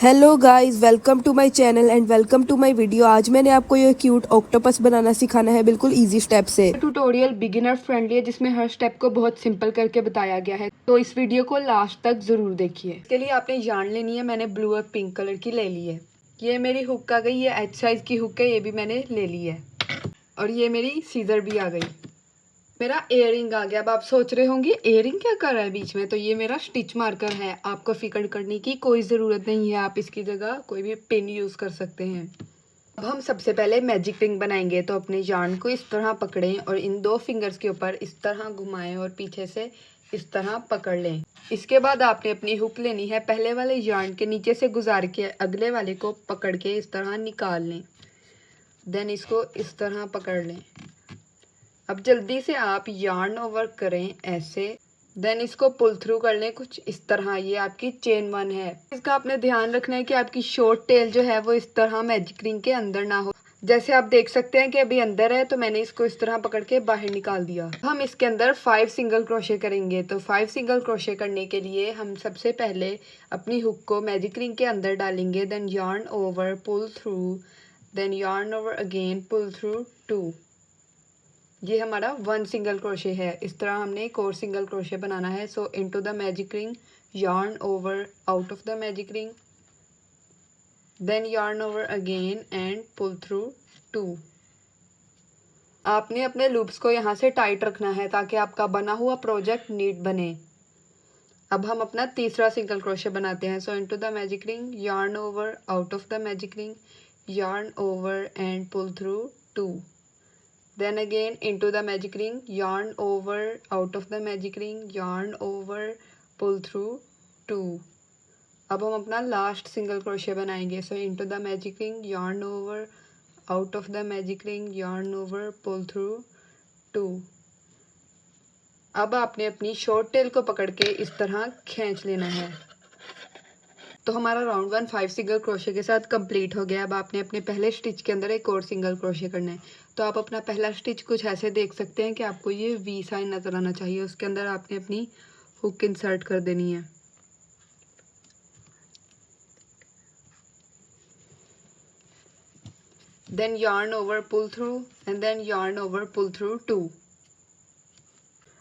Hello guys, welcome to my channel and welcome to my video. आज मैंने आपको ये क्यूट ऑक्टोपस बनाना सिखाना है बिल्कुल इजी स्टेप से। ट्यूटोरियल बिगिनर फ्रेंडली है जिसमें हर स्टेप को बहुत सिंपल करके बताया गया है, तो इस वीडियो को लास्ट तक जरूर देखिए। इसके लिए आपने yarn लेनी है। मैंने ब्लू और पिंक कलर की ले ली है। ये मेरी हुक आ गई, ये एच साइज की हुक है, ये भी मैंने ले ली है। और ये मेरी सीजर भी आ गई। मेरा एयरिंग आ गया। अब आप सोच रहे होंगे एयरिंग क्या कर रहा है बीच में, तो ये मेरा स्टिच मार्कर है। आपको फिकर करने की कोई ज़रूरत नहीं है, आप इसकी जगह कोई भी पिन यूज़ कर सकते हैं। अब हम सबसे पहले मैजिक रिंग बनाएंगे, तो अपने yarn को इस तरह पकड़ें और इन दो फिंगर्स के ऊपर इस तरह घुमाएं और पीछे से इस तरह पकड़ लें। इसके बाद आपने अपनी हुक लेनी है, पहले वाले yarn के नीचे से गुजार के अगले वाले को पकड़ के इस तरह निकाल लें। देन इसको इस तरह पकड़ लें। अब जल्दी से आप yarn ओवर करें ऐसे। देन इसको पुल थ्रू कर लें कुछ इस तरह। ये आपकी चेन 1 है। इसका आपने ध्यान रखना है कि आपकी शॉर्ट टेल जो है वो इस तरह मैजिक रिंग के अंदर ना हो। जैसे आप देख सकते हैं कि अभी अंदर है, तो मैंने इसको इस तरह पकड़ के बाहर निकाल दिया। हम इसके अंदर 5 सिंगल क्रोशे करेंगे। तो 5 सिंगल क्रोशे करने के लिए हम सबसे पहले अपनी हुक को मैजिक रिंग के अंदर डालेंगे। Then yarn over pull through, then yarn over again pull through 2। ये हमारा 1 सिंगल क्रोशे है। इस तरह हमने एक और सिंगल क्रोशे बनाना है। So into the magic ring, yarn over out of the magic ring, then yarn over again and pull through 2। आपने अपने लूप्स को यहाँ से टाइट रखना है ताकि आपका बना हुआ प्रोजेक्ट नीट बने। अब हम अपना तीसरा सिंगल क्रोशे बनाते हैं। So into the magic ring, yarn over out of the magic ring, yarn over and pull through 2। Then again into the magic ring, yarn over out of the magic ring, yarn over pull through 2। अब हम अपना last single crochet बनाएंगे। सो into the magic ring, yarn over out of the magic ring, yarn over pull through 2। अब आपने अपनी short tail को पकड़ के इस तरह खींच लेना है। तो हमारा राउंड 1 5 सिंगल क्रोशे के साथ कंप्लीट हो गया। अब आपने अपने पहले स्टिच के अंदर एक और सिंगल क्रोशे करना है। तो आप अपना पहला स्टिच कुछ ऐसे देख सकते हैं कि आपको ये वी साइन नजर आना चाहिए। उसके अंदर आपने अपनी हुक इंसर्ट कर देनी है। Then yarn over pull through and then yarn over pull through 2।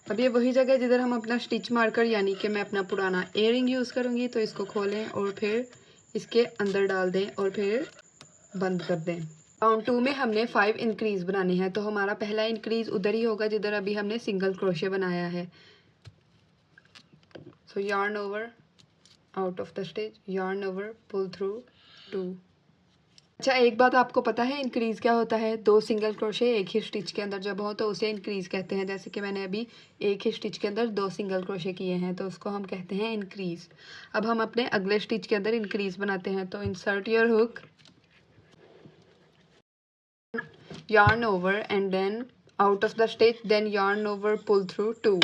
अब ये वही जगह जिधर हम अपना स्टिच मार्कर यानी कि मैं अपना पुराना एयरिंग यूज़ करूँगी। तो इसको खोलें और फिर इसके अंदर डाल दें और फिर बंद कर दें। राउंड 2 में हमने 5 इंक्रीज बनाने हैं। तो हमारा पहला इंक्रीज उधर ही होगा जिधर अभी हमने सिंगल क्रोशे बनाया है। So yarn over out of the stitch, yarn over pull through 2। अच्छा, एक बात आपको पता है इंक्रीज क्या होता है? 2 सिंगल क्रोशे एक ही स्टिच के अंदर जब हो तो उसे इंक्रीज कहते हैं। जैसे कि मैंने अभी एक ही स्टिच के अंदर 2 सिंगल क्रोशे किए हैं, तो उसको हम कहते हैं इंक्रीज। अब हम अपने अगले स्टिच के अंदर इंक्रीज बनाते हैं। तो insert your hook, yarn over and then out of the stitch, then yarn over pull through 2।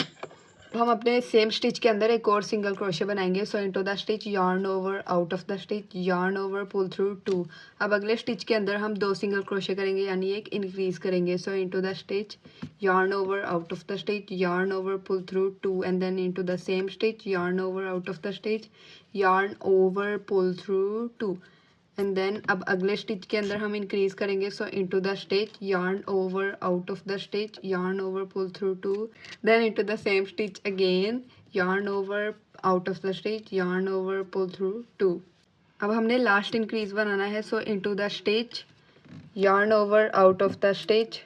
हम अपने सेम स्टिच के अंदर एक और सिंगल क्रोशे बनाएंगे। सो into the stitch, yarn over out of the stitch, yarn over pull through 2। अब अगले stitch के अंदर हम 2 सिंगल क्रोशे करेंगे यानी एक इंक्रीज करेंगे। So into the stitch, yarn over out of the stitch, yarn over pull through 2 and then into the same stitch, yarn over out of the stitch, yarn over pull through 2 and then अब अगले stitch के अंदर हम increase करेंगे। So into the stitch, yarn over out of the stitch, yarn over pull through 2, then into the same stitch again, yarn over out of the stitch, yarn over pull through 2। अब हमने last increase बनाना है। So into the stitch, yarn over out of the stitch,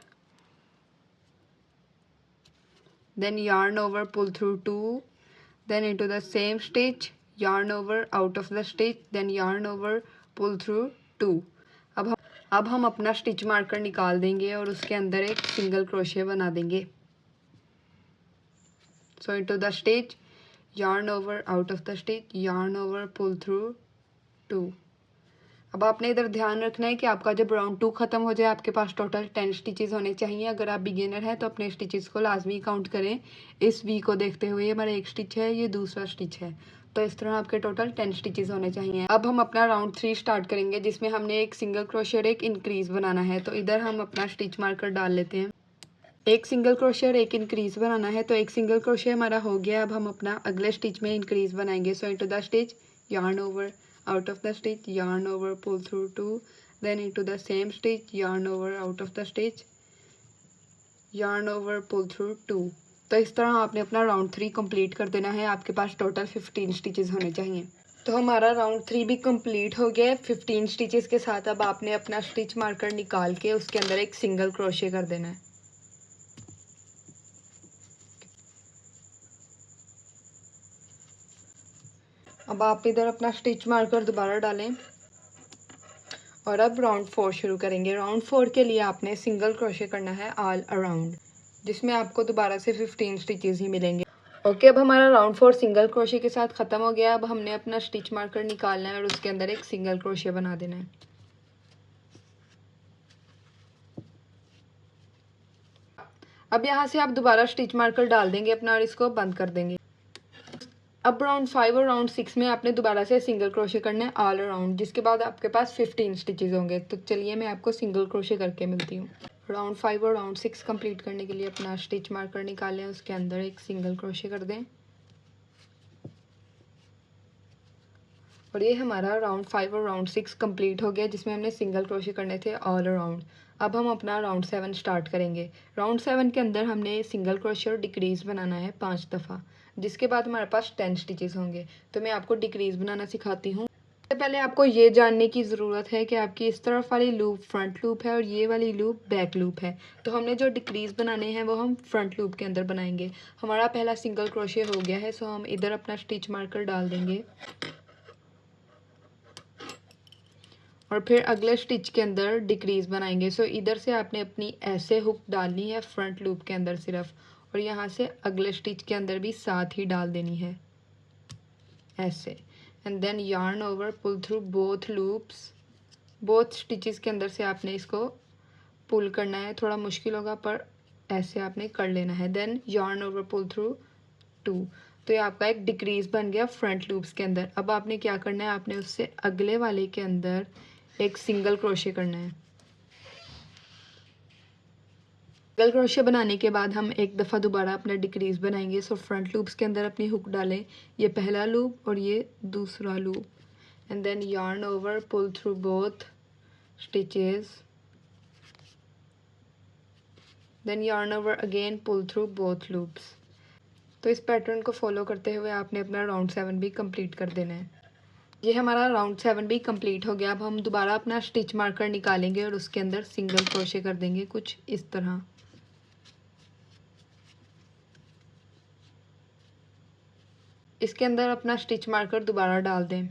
then yarn over pull through 2, then into the same stitch, yarn over out of the stitch, then yarn over pull through 2। अब हम अपना stitch marker निकाल देंगे और उसके अंदर एक single crochet बना देंगे। सो into the stitch, yarn over out of the stitch, yarn over pull through 2। अब आपने इधर ध्यान रखना है कि आपका जब राउंड 2 खत्म हो जाए आपके पास टोटल 10 स्टिचेस होने चाहिए। अगर आप बिगिनर हैं तो अपने स्टिचेस को लाजमी काउंट करें इस वी को देखते हुए। हमारा एक स्टिच है, ये दूसरा स्टिच है, तो इस तरह आपके टोटल 10 स्टिचेस होने चाहिए। अब हम अपना राउंड 3 स्टार्ट करेंगे जिसमें हमने एक सिंगल क्रोशे और एक इंक्रीज बनाना है। तो इधर हम अपना स्टिच मार्कर डाल लेते हैं। एक सिंगल क्रोशे और एक इंक्रीज बनाना है। तो एक सिंगल क्रोशे हमारा हो गया। अब हम अपना अगले स्टिच में इंक्रीज बनाएंगे। सो into the stitch, yarn over out of the stitch, yarn over, pull through 2, then into the same stitch, yarn over, out of the stitch, yarn over, pull through 2। तो इस तरह आपने अपना राउंड 3 कंप्लीट कर देना है। आपके पास टोटल 15 स्टिचेस होने चाहिए। तो हमारा राउंड 3 भी कंप्लीट हो गया है 15 स्टिचेस के साथ। अब आपने अपना स्टिच मार्कर निकाल के उसके अंदर एक सिंगल क्रोशे कर देना है। अब आप इधर अपना स्टिच मार्कर दोबारा डालें और अब राउंड 4 शुरू करेंगे। राउंड 4 के लिए आपने सिंगल क्रोशे करना है ऑल अराउंड, जिसमें आपको दोबारा से 15 स्टिचेस ही मिलेंगे। ओके, अब हमारा राउंड 4 सिंगल क्रोशे के साथ ख़त्म हो गया। अब हमने अपना स्टिच मार्कर निकालना है और उसके अंदर एक सिंगल क्रोशे बना देना है। अब यहाँ से आप दोबारा स्टिच मार्कर डाल देंगे अपना और इसको बंद कर देंगे। अब राउंड 5 और राउंड 6 में आपने दोबारा से सिंगल क्रोशे करना है ऑल अराउंड, जिसके बाद आपके पास 15 स्टिचेस होंगे। तो चलिए मैं आपको सिंगल क्रोशे करके मिलती हूँ। राउंड 5 और राउंड 6 कंप्लीट करने के लिए अपना स्टिच मार्कर निकालें, उसके अंदर एक सिंगल क्रोशे कर दें और ये हमारा राउंड 5 और राउंड 6 कंप्लीट हो गया, जिसमें हमने सिंगल क्रोशे करने थे ऑल अराउंड। अब हम अपना राउंड 7 स्टार्ट करेंगे। राउंड 7 के अंदर हमने सिंगल क्रोशे और डिक्रीज़ बनाना है 5 दफ़ा, जिसके बाद हमारे पास 10 स्टिचेस होंगे। तो मैं आपको डिक्रीज़ बनाना सिखाती हूँ। सबसे पहले आपको ये जानने की ज़रूरत है कि आपकी इस तरफ वाली लूप फ्रंट लूप है और ये वाली लूप बैक लूप है। तो हमने जो डिक्रीज़ बनाने हैं वो हम फ्रंट लूप के अंदर बनाएंगे। हमारा पहला सिंगल क्रोशे हो गया है, सो हम इधर अपना स्टिच मार्कर डाल देंगे और फिर अगले स्टिच के अंदर डिक्रीज़ बनाएंगे। सो इधर से आपने अपनी ऐसे हुक डालनी है फ्रंट लूप के अंदर सिर्फ, और यहाँ से अगले स्टिच के अंदर भी साथ ही डाल देनी है ऐसे। And then yarn over, pull through both loops. Both stitches के अंदर से आपने इसको पुल करना है। थोड़ा मुश्किल होगा पर ऐसे आपने कर लेना है। Then yarn over, pull through 2। तो ये आपका एक डिक्रीज़ बन गया फ्रंट लूप्स के अंदर। अब आपने क्या करना है, आपने उससे अगले वाले के अंदर एक सिंगल क्रोशे करना है। सिंगल क्रोशे बनाने के बाद हम एक दफ़ा दोबारा अपना डिक्रीज़ बनाएंगे। सो फ्रंट लूप्स के अंदर अपनी हुक डालें, ये पहला लूप और ये दूसरा loop, and then yarn over, pull through both stitches, then yarn over again, pull through both loops. तो इस पैटर्न को फॉलो करते हुए आपने अपना राउंड 7 भी कंप्लीट कर देना है। ये हमारा राउंड 7 भी कंप्लीट हो गया। अब हम दोबारा अपना स्टिच मार्कर निकालेंगे और उसके अंदर सिंगल क्रोशे कर देंगे कुछ इस तरह। इसके अंदर अपना स्टिच मार्कर दोबारा डाल दें।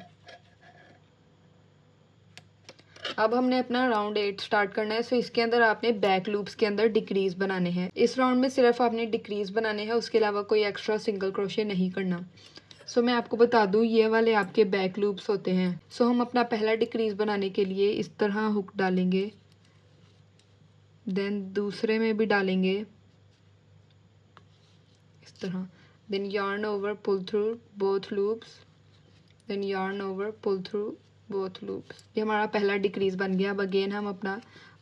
अब हमने अपना राउंड 8 स्टार्ट करना है। सो इसके अंदर आपने बैक लूप्स के अंदर डिक्रीज़ बनाने हैं। इस राउंड में सिर्फ आपने डिक्रीज़ बनाने हैं, उसके अलावा कोई एक्स्ट्रा सिंगल क्रोशे नहीं करना। सो मैं आपको बता दूं, ये वाले आपके बैक लूप्स होते हैं। सो हम अपना पहला डिक्रीज़ बनाने के लिए इस तरह हुक डालेंगे, देन दूसरे में भी डालेंगे इस तरह, then yarn over, pull through both loops, then yarn over, pull through both loops। ये हमारा पहला डिक्रीज़ बन गया। अब अगेन हम अपना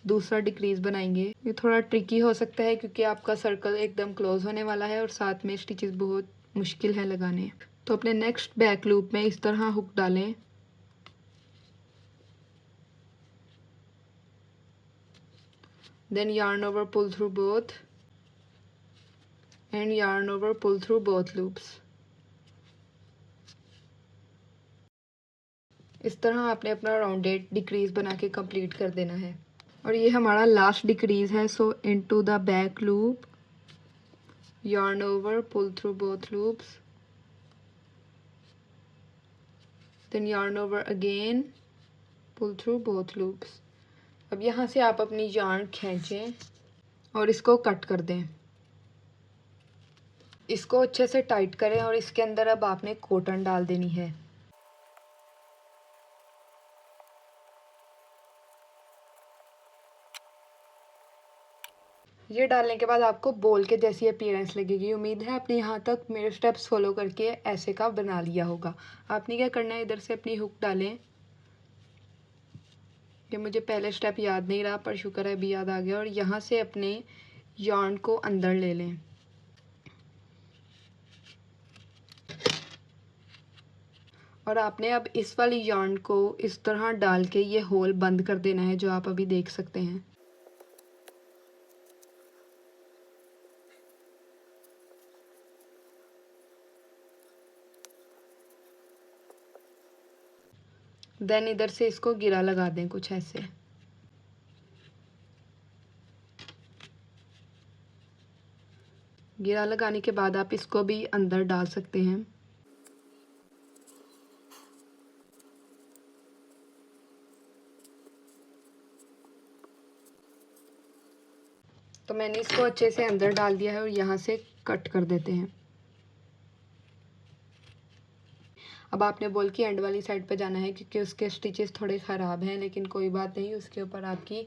दूसरा डिक्रीज़ बनाएंगे। ये थोड़ा ट्रिकी हो सकता है क्योंकि आपका सर्कल एकदम क्लोज होने वाला है और साथ में स्टिचेस बहुत मुश्किल है लगाने। तो अपने नेक्स्ट बैक लूप में इस तरह हुक डालें, then yarn over, pull through both, and yarn over, pull through both loops। इस तरह आपने अपना राउंड 8 डिक्रीज़ बना के कंप्लीट कर देना है। और ये हमारा लास्ट डिक्रीज़ है। So into the back loop, yarn over, pull through both loops, then yarn over again, pull through both loops। अब यहाँ से आप अपनी yarn खींचें और इसको कट कर दें। इसको अच्छे से टाइट करें और इसके अंदर अब आपने कॉटन डाल देनी है। ये डालने के बाद आपको बॉल के जैसी अपीयरेंस लगेगी। उम्मीद है आपने यहाँ तक मेरे स्टेप्स फॉलो करके ऐसे का बना लिया होगा। आपने क्या करना है, इधर से अपनी हुक डालें। ये मुझे पहले स्टेप याद नहीं रहा पर शुक्र है अभी याद आ गया। और यहाँ से अपने yarn को अंदर ले लें, और आपने अब इस वाली yarn को इस तरह डाल के ये होल बंद कर देना है, जो आप अभी देख सकते हैं। देन इधर से इसको गिरा लगा दें कुछ ऐसे। गिरा लगाने के बाद आप इसको भी अंदर डाल सकते हैं। तो मैंने इसको अच्छे से अंदर डाल दिया है और यहाँ से कट कर देते हैं। अब आपने बॉल की एंड वाली साइड पे जाना है, क्योंकि उसके स्टिचेस थोड़े ख़राब हैं, लेकिन कोई बात नहीं, उसके ऊपर आपकी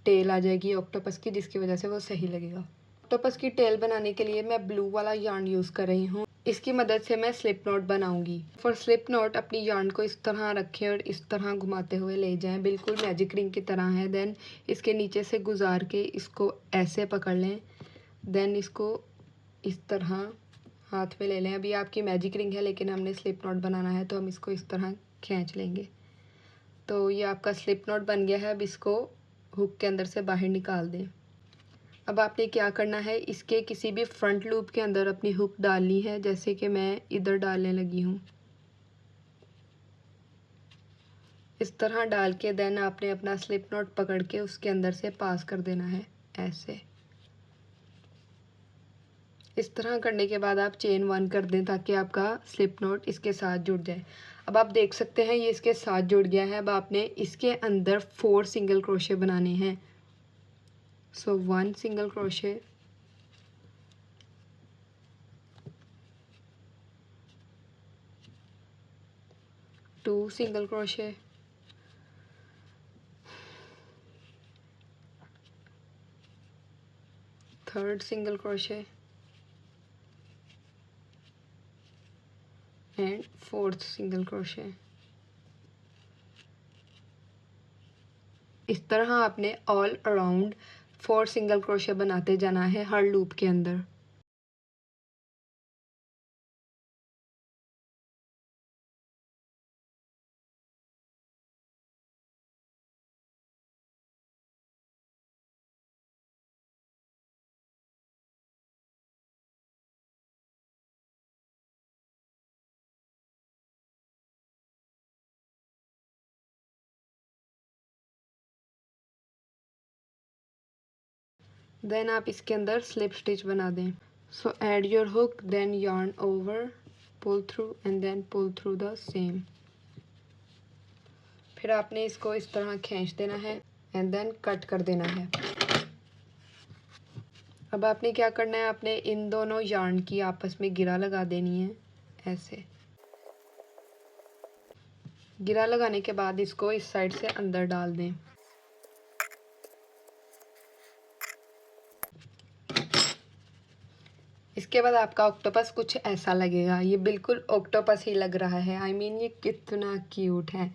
टेल आ जाएगी ऑक्टोपस की, जिसकी वजह से वो सही लगेगा। ऑक्टोपस की टेल बनाने के लिए मैं ब्लू वाला yarn यूज़ कर रही हूँ। इसकी मदद से मैं स्लिप नॉट बनाऊंगी। फॉर स्लिप नॉट अपनी yarn को इस तरह रखें और इस तरह घुमाते हुए ले जाएं, बिल्कुल मैजिक रिंग की तरह है। देन इसके नीचे से गुजार के इसको ऐसे पकड़ लें। देन इसको इस तरह हाथ में ले लें। अभी आपकी मैजिक रिंग है, लेकिन हमने स्लिप नॉट बनाना है, तो हम इसको इस तरह खींच लेंगे। तो ये आपका स्लिप नॉट बन गया है। अब इसको हुक के अंदर से बाहर निकाल दें। अब आपने क्या करना है, इसके किसी भी फ्रंट लूप के अंदर अपनी हुक डालनी है, जैसे कि मैं इधर डालने लगी हूँ। इस तरह डाल के देन आपने अपना स्लिप नॉट पकड़ के उसके अंदर से पास कर देना है ऐसे। इस तरह करने के बाद आप चेन 1 कर दें, ताकि आपका स्लिप नॉट इसके साथ जुड़ जाए। अब आप देख सकते हैं ये इसके साथ जुड़ गया है। अब आपने इसके अंदर 4 सिंगल क्रोशे बनाने हैं। सो 1 single crochet, 2 single crochet, 3rd single crochet and 4th single crochet. इस तरह आपने ऑल अराउंड 4 सिंगल क्रोशे बनाते जाना है हर लूप के अंदर। देन आप इसके अंदर स्लिप स्टिच बना दें। So add your hook, then yarn over, pull through and then pull through the same. फिर आपने इसको इस तरह खींच देना है एंड देन कट कर देना है। अब आपने क्या करना है, आपने इन दोनों yarn की आपस में गिरा लगा देनी है ऐसे। गिरा लगाने के बाद इसको इस साइड से अंदर डाल दें। इसके बाद आपका ऑक्टोपस कुछ ऐसा लगेगा। ये बिल्कुल ऑक्टोपस ही लग रहा है। आई मीन ये कितना क्यूट है।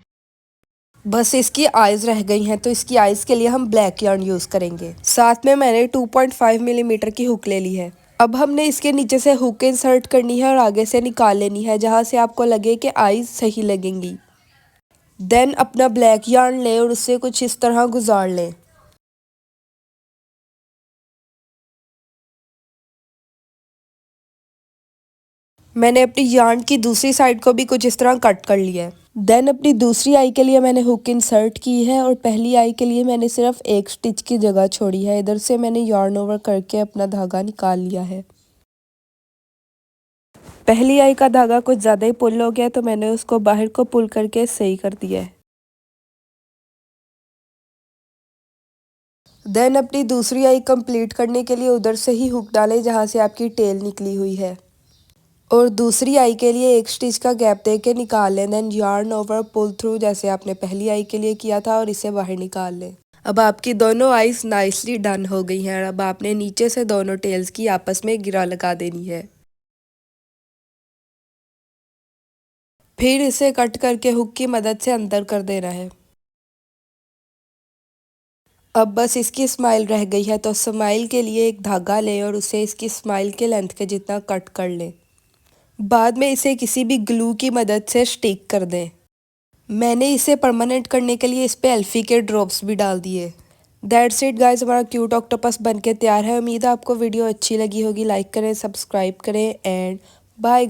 बस इसकी आइज रह गई हैं, तो इसकी आइज के लिए हम ब्लैक yarn यूज करेंगे। साथ में मैंने 2.5 मिलीमीटर की हुक ले ली है। अब हमने इसके नीचे से हुक इंसर्ट करनी है और आगे से निकाल लेनी है, जहाँ से आपको लगे कि आइज सही लगेंगी। देन अपना ब्लैक yarn लें और उससे कुछ इस तरह गुजार लें। मैंने अपनी yarn की दूसरी साइड को भी कुछ इस तरह कट कर लिया है। देन अपनी दूसरी आई के लिए मैंने हुक इंसर्ट की है और पहली आई के लिए मैंने सिर्फ एक स्टिच की जगह छोड़ी है। इधर से मैंने yarn ओवर करके अपना धागा निकाल लिया है। पहली आई का धागा कुछ ज़्यादा ही पुल हो गया, तो मैंने उसको बाहर को पुल करके सही कर दिया है। देन अपनी दूसरी आई कंप्लीट करने के लिए उधर से ही हुक डालें जहाँ से आपकी टेल निकली हुई है, और दूसरी आई के लिए एक स्टिच का गैप दे के निकाल लें। Then yarn over pull through, जैसे आपने पहली आई के लिए किया था, और इसे बाहर निकाल लें। अब आपकी दोनों आईज नाइसली डन हो गई हैं। अब आपने नीचे से दोनों टेल्स की आपस में गिरा लगा देनी है। फिर इसे कट करके हुक की मदद से अंदर कर देना है। अब बस इसकी स्माइल रह गई है, तो स्माइल के लिए एक धागा लें और उसे इसकी स्माइल के लेंथ के जितना कट कर लें। बाद में इसे किसी भी ग्लू की मदद से स्टिक कर दें। मैंने इसे परमानेंट करने के लिए इस पे एल्फी के ड्रॉप्स भी डाल दिए। दैट्स इट गाइस, हमारा क्यूट ऑक्टोपस बनके तैयार है। उम्मीद है आपको वीडियो अच्छी लगी होगी। लाइक करें, सब्सक्राइब करें एंड बाय।